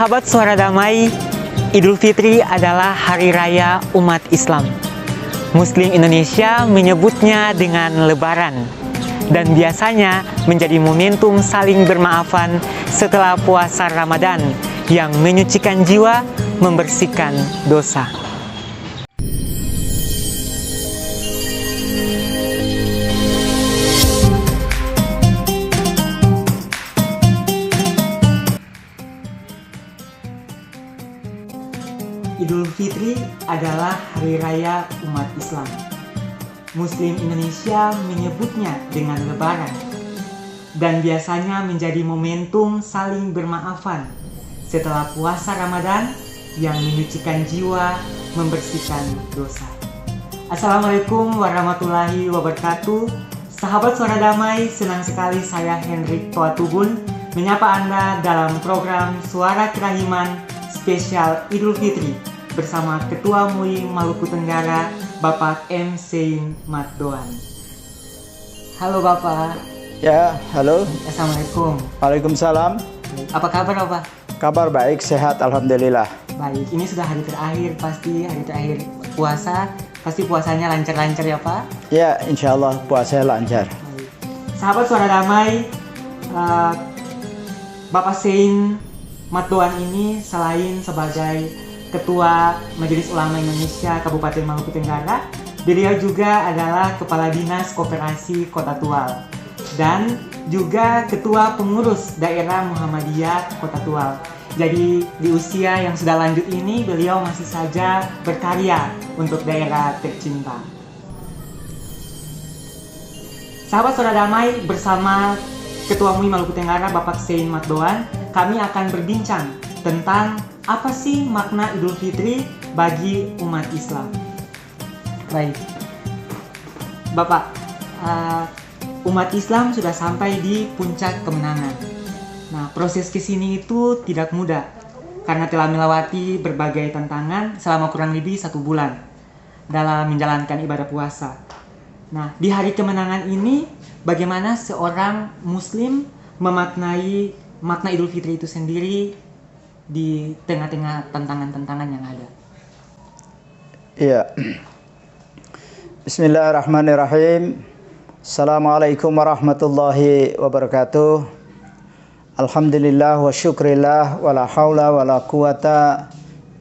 Sahabat Suara Damai, Idul Fitri adalah hari raya umat Islam. Muslim Indonesia menyebutnya dengan Lebaran dan biasanya menjadi momentum saling bermaafan setelah puasa Ramadan yang menyucikan jiwa, membersihkan dosa. Idul Fitri adalah hari raya umat Islam. Muslim Indonesia menyebutnya dengan Lebaran dan biasanya menjadi momentum saling bermaafan setelah puasa Ramadan yang menyucikan jiwa, membersihkan dosa. Assalamualaikum warahmatullahi wabarakatuh. Sahabat Suara Damai, senang sekali saya Hendrik Toatubun menyapa Anda dalam program Suara Kerahiman spesial Idul Fitri bersama Ketua MUI Maluku Tenggara, Bapak M. Sein Matdoan. Halo Bapak. Ya, halo. Assalamualaikum. Waalaikumsalam. Apa kabar Bapak? Kabar baik, sehat, alhamdulillah. Baik, ini sudah hari terakhir, pasti hari terakhir puasa. Pasti puasanya lancar-lancar ya Pak? Ya, insya Allah puasanya lancar. Baik. Sahabat Suara Damai, Bapak Sein Matdoan ini selain sebagai Ketua Majelis Ulama Indonesia Kabupaten Maluku Tenggara, beliau juga adalah Kepala Dinas Koperasi Kota Tual dan juga Ketua Pengurus Daerah Muhammadiyah Kota Tual. Jadi di usia yang sudah lanjut ini, beliau masih saja berkarya untuk daerah tercinta. Sahabat Suara Damai, bersama Ketua MUI Maluku Tenggara Bapak Sein Matdoan, kami akan berbincang tentang apa sih makna Idul Fitri bagi umat Islam. Baik, Bapak, umat Islam sudah sampai di puncak kemenangan. Nah, proses kesini itu tidak mudah karena telah melewati berbagai tantangan selama kurang lebih 1 bulan dalam menjalankan ibadah puasa. Nah, di hari kemenangan ini, bagaimana seorang Muslim memaknai makna Idul Fitri itu sendiri di tengah-tengah tantangan-tantangan yang ada? Iya. Bismillahirrahmanirrahim. Assalamualaikum warahmatullahi wabarakatuh. Alhamdulillah wa syukrillah wa la hawla wa la quwata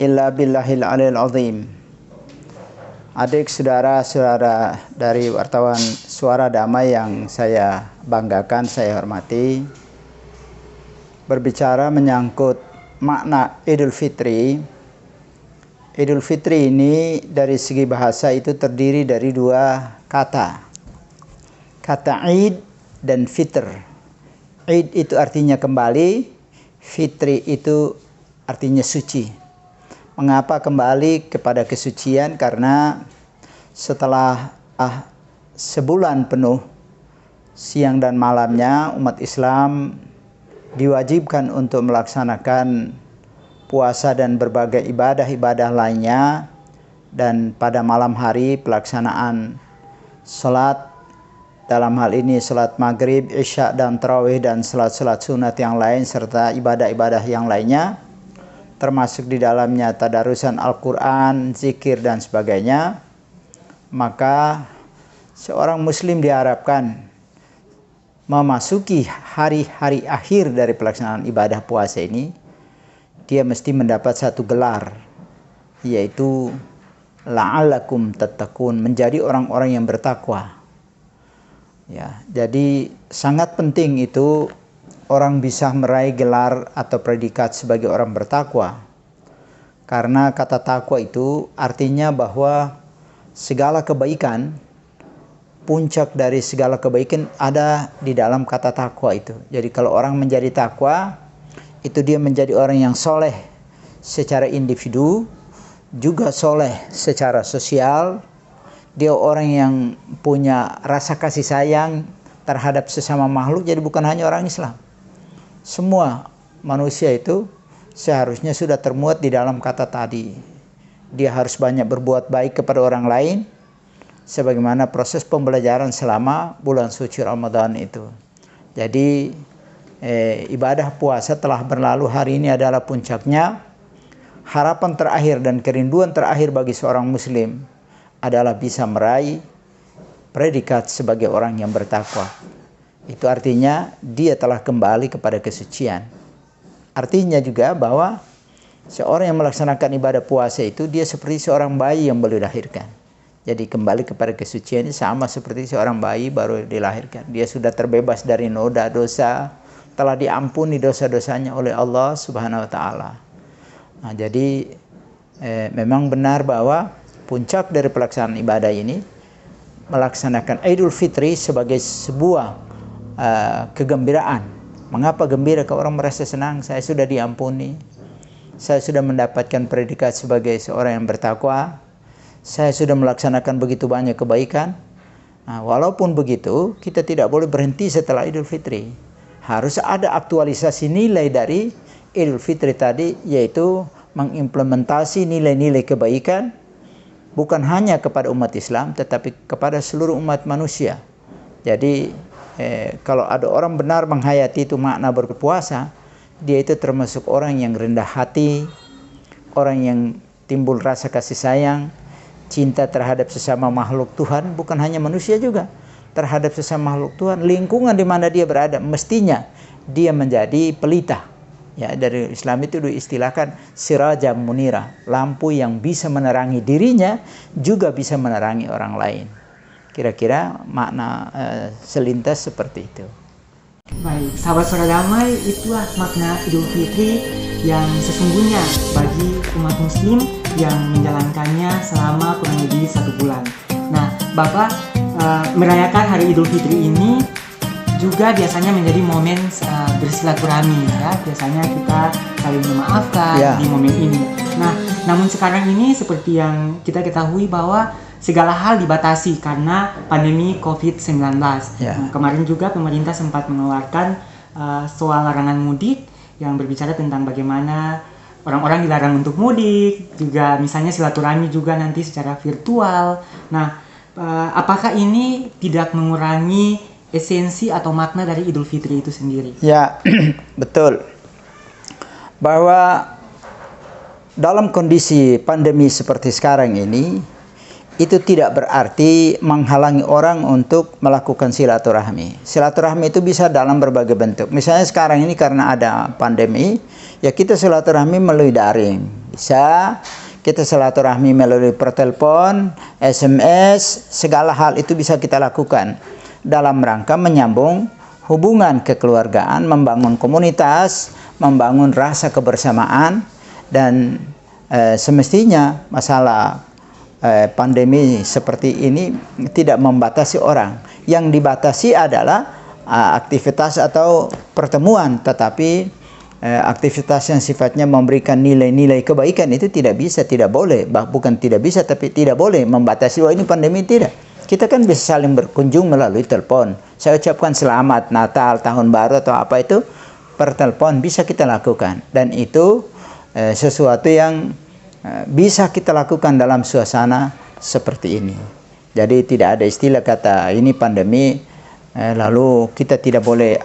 illa billahil aliyil azim. Adik, saudara-saudara dari wartawan Suara Damai yang saya banggakan, saya hormati, berbicara menyangkut makna Idul Fitri. Idul Fitri ini dari segi bahasa itu terdiri dari 2 kata. Kata Id dan Fitr. Id itu artinya kembali, Fitri itu artinya suci. Mengapa kembali kepada kesucian? Karena setelah sebulan penuh siang dan malamnya umat Islam diwajibkan untuk melaksanakan puasa dan berbagai ibadah-ibadah lainnya, dan pada malam hari pelaksanaan salat, dalam hal ini salat maghrib, isya dan tarawih dan salat-salat sunat yang lain serta ibadah-ibadah yang lainnya, termasuk di dalamnya tadarusan Al-Quran, zikir dan sebagainya. Maka seorang Muslim diharapkan memasuki hari-hari akhir dari pelaksanaan ibadah puasa ini, dia mesti mendapat satu gelar, yaitu la'allakum tattaqun, menjadi orang-orang yang bertakwa. Ya, jadi sangat penting itu orang bisa meraih gelar atau predikat sebagai orang bertakwa. Karena kata takwa itu artinya bahwa segala kebaikan, puncak dari segala kebaikan ada di dalam kata takwa itu. Jadi kalau orang menjadi takwa, itu dia menjadi orang yang soleh secara individu, juga soleh secara sosial. Dia orang yang punya rasa kasih sayang terhadap sesama makhluk. Jadi bukan hanya orang Islam, semua manusia itu seharusnya sudah termuat di dalam kata tadi. Dia harus banyak berbuat baik kepada orang lain, sebagaimana proses pembelajaran selama bulan suci Ramadan itu. Jadi ibadah puasa telah berlalu, hari ini adalah puncaknya. Harapan terakhir dan kerinduan terakhir bagi seorang muslim adalah bisa meraih predikat sebagai orang yang bertakwa. Itu artinya dia telah kembali kepada kesucian. Artinya juga bahwa seorang yang melaksanakan ibadah puasa itu dia seperti seorang bayi yang baru dilahirkan. Jadi kembali kepada kesucian ini sama seperti seorang bayi baru dilahirkan. Dia sudah terbebas dari noda dosa, telah diampuni dosa-dosanya oleh Allah Subhanahu wa taala. Nah, jadi memang benar bahwa puncak dari pelaksanaan ibadah ini melaksanakan Idul Fitri sebagai sebuah kegembiraan. Mengapa gembira? Kalau orang merasa senang, saya sudah diampuni, saya sudah mendapatkan predikat sebagai seorang yang bertakwa, saya sudah melaksanakan begitu banyak kebaikan. Nah, walaupun begitu, kita tidak boleh berhenti setelah Idul Fitri. Harus ada aktualisasi nilai dari Idul Fitri tadi, yaitu mengimplementasi nilai-nilai kebaikan bukan hanya kepada umat Islam tetapi kepada seluruh umat manusia. Jadi kalau ada orang benar menghayati itu makna berpuasa, dia itu termasuk orang yang rendah hati, orang yang timbul rasa kasih sayang, cinta terhadap sesama makhluk Tuhan, bukan hanya manusia juga, terhadap sesama makhluk Tuhan. Lingkungan di mana dia berada mestinya dia menjadi pelita. Ya, dari Islam itu diistilahkan sirajam munira, lampu yang bisa menerangi dirinya juga bisa menerangi orang lain. Kira-kira makna selintas seperti itu. Baik, sahabat Suara Damai, itulah makna Idul Fitri yang sesungguhnya bagi umat muslim yang menjalankannya selama kurang lebih 1 bulan. Nah, Bapak merayakan hari Idul Fitri ini juga biasanya menjadi momen bersilaturahmi, ya. Biasanya kita saling memaafkan di momen ini. Nah, namun sekarang ini seperti yang kita ketahui bahwa segala hal dibatasi karena pandemi COVID-19. Nah, kemarin juga pemerintah sempat mengeluarkan soal larangan mudik yang berbicara tentang bagaimana orang-orang dilarang untuk mudik, juga misalnya silaturahmi juga nanti secara virtual. Nah, apakah ini tidak mengurangi esensi atau makna dari Idul Fitri itu sendiri? Ya, betul. Bahwa dalam kondisi pandemi seperti sekarang ini, itu tidak berarti menghalangi orang untuk melakukan silaturahmi. Silaturahmi itu bisa dalam berbagai bentuk. Misalnya sekarang ini karena ada pandemi, ya kita silaturahmi melalui daring. Bisa kita silaturahmi melalui pertelepon, SMS, segala hal itu bisa kita lakukan dalam rangka menyambung hubungan kekeluargaan, membangun komunitas, membangun rasa kebersamaan, dan semestinya masalah pandemi seperti ini tidak membatasi orang. Yang dibatasi adalah aktivitas atau pertemuan, tetapi aktivitas yang sifatnya memberikan nilai-nilai kebaikan itu tidak bisa, tidak boleh, bukan tidak bisa tapi tidak boleh membatasi. Wah, ini pandemi, tidak. Kita kan bisa saling berkunjung melalui telepon. Saya ucapkan selamat Natal, Tahun Baru atau apa itu per telepon bisa kita lakukan. Dan itu sesuatu yang bisa kita lakukan dalam suasana seperti ini. Jadi tidak ada istilah kata ini pandemi lalu kita tidak boleh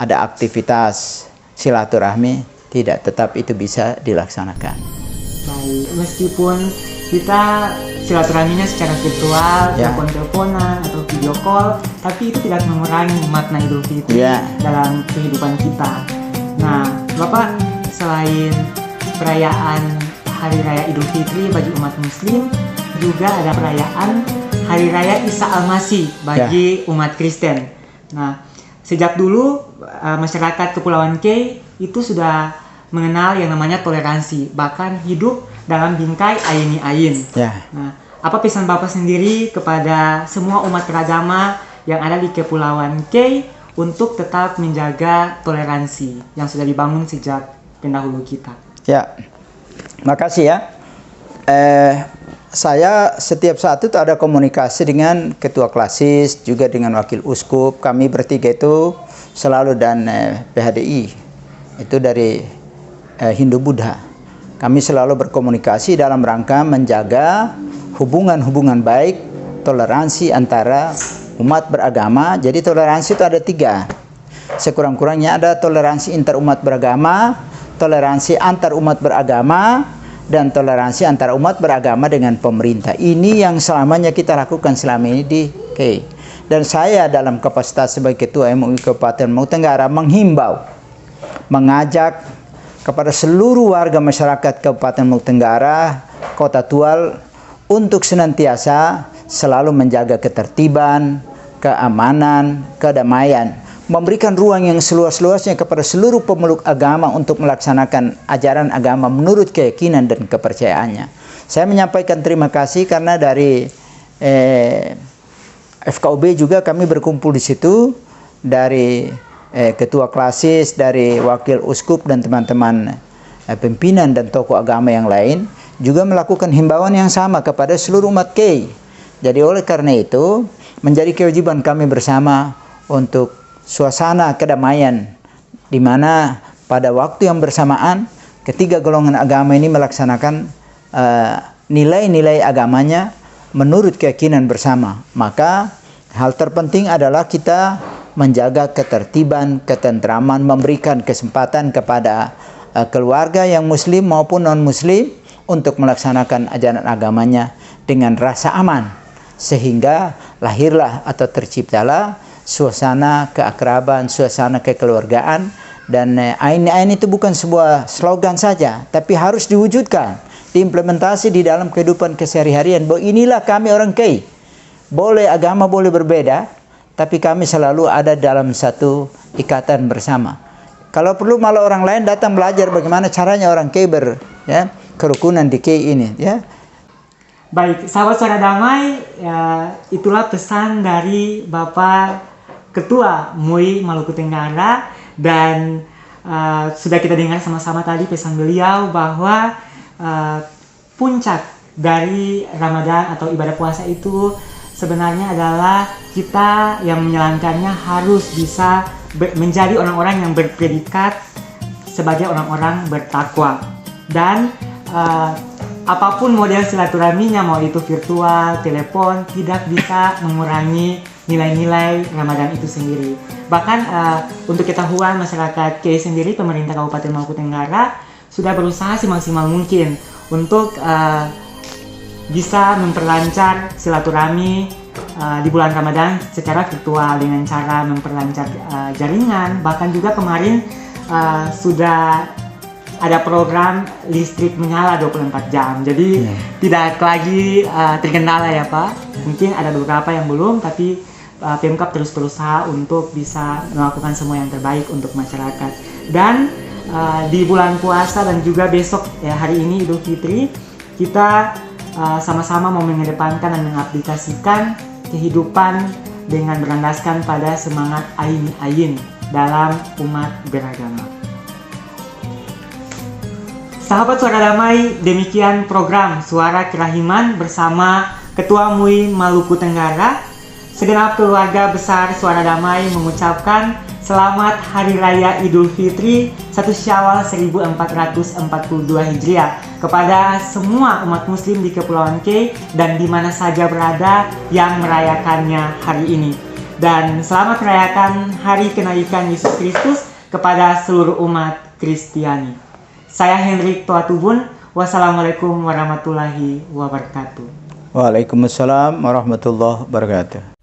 ada aktivitas silaturahmi. Tidak, tetap itu bisa dilaksanakan. Baik, meskipun kita silaturahminya secara virtual, telepon-teleponan atau video call, tapi itu tidak mengurangi makna Idul Fitri dalam kehidupan kita. Nah, Bapak, selain perayaan Hari Raya Idul Fitri bagi umat Muslim, juga ada perayaan Hari Raya Isa Al-Masih bagi umat Kristen. Nah, sejak dulu masyarakat Kepulauan K itu sudah mengenal yang namanya toleransi, bahkan hidup dalam bingkai ayini ayin. Nah, apa pesan Bapak sendiri kepada semua umat beragama yang ada di Kepulauan K untuk tetap menjaga toleransi yang sudah dibangun sejak pendahulu kita? Ya, makasih ya. Saya setiap saat itu ada komunikasi dengan ketua klasis, juga dengan wakil uskup. Kami bertiga itu selalu, dan PHDI itu dari Hindu Buddha. Kami selalu berkomunikasi dalam rangka menjaga hubungan-hubungan baik, toleransi antara umat beragama. Jadi toleransi itu ada 3. sekurang-kurangnya ada toleransi antar umat beragama, toleransi antar umat beragama, dan toleransi antar umat beragama dengan pemerintah. Ini yang selamanya kita lakukan selama ini di KEI. Dan saya dalam kapasitas sebagai Ketua MUI Kabupaten Maluku Tenggara menghimbau, mengajak kepada seluruh warga masyarakat Kabupaten Maluku Tenggara, Kota Tual, untuk senantiasa selalu menjaga ketertiban, keamanan, kedamaian, memberikan ruang yang seluas-luasnya kepada seluruh pemeluk agama untuk melaksanakan ajaran agama menurut keyakinan dan kepercayaannya. Saya menyampaikan terima kasih karena dari FKUB juga kami berkumpul di situ, dari ketua klasis, dari wakil uskup dan teman-teman pimpinan dan tokoh agama yang lain juga melakukan himbauan yang sama kepada seluruh umat KEI. Jadi oleh karena itu menjadi kewajiban kami bersama untuk suasana kedamaian, di mana pada waktu yang bersamaan ketiga golongan agama ini melaksanakan nilai-nilai agamanya menurut keyakinan bersama. Maka hal terpenting adalah kita menjaga ketertiban, ketentraman, memberikan kesempatan kepada keluarga yang muslim maupun non-muslim untuk melaksanakan ajaran agamanya dengan rasa aman, sehingga lahirlah atau terciptalah suasana keakraban, suasana kekeluargaan. Dan ain itu bukan sebuah slogan saja, tapi harus diwujudkan, diimplementasi di dalam kehidupan kesehari-harian, bahwa inilah kami orang KEI. Boleh agama boleh berbeda, tapi kami selalu ada dalam satu ikatan bersama. Kalau perlu malah orang lain datang belajar bagaimana caranya orang KEI kerukunan di KEI ini, ya. Baik, sahabat Suara Damai, itulah pesan dari Bapak Ketua MUI Maluku Tenggara, dan sudah kita dengar sama-sama tadi pesan beliau bahwa puncak dari Ramadan atau ibadah puasa itu sebenarnya adalah kita yang menjalankannya harus bisa menjadi orang-orang yang berpredikat sebagai orang-orang bertakwa. Dan apapun model silaturahminya, mau itu virtual, telepon, tidak bisa mengurangi nilai-nilai Ramadan itu sendiri. Bahkan untuk ketahuan masyarakat KEI sendiri, pemerintah Kabupaten Maluku Tenggara sudah berusaha semaksimal mungkin untuk bisa memperlancar silaturahmi di bulan Ramadan secara virtual dengan cara memperlancar jaringan. Bahkan juga kemarin sudah ada program listrik menyala 24 jam. Jadi tidak lagi terkendala ya Pak. Mungkin ada beberapa yang belum, tapi Pemkab terus berusaha untuk bisa melakukan semua yang terbaik untuk masyarakat. Dan di bulan puasa dan juga besok ya, hari ini Idul Fitri, kita sama-sama mau mengedepankan dan mengaplikasikan kehidupan dengan berlandaskan pada semangat ayin dalam umat beragama. Sahabat Suara Damai, demikian program Suara Kerahiman bersama Ketua MUI Maluku Tenggara. Segenap keluarga besar Suara Damai mengucapkan selamat Hari Raya Idul Fitri 1 Syawal 1442 Hijriah kepada semua umat muslim di Kepulauan KEI dan di mana saja berada yang merayakannya hari ini. Dan selamat merayakan Hari Kenaikan Yesus Kristus kepada seluruh umat Kristiani. Saya Hendrik Toatubun. Wassalamualaikum warahmatullahi wabarakatuh. Waalaikumsalam warahmatullahi wabarakatuh.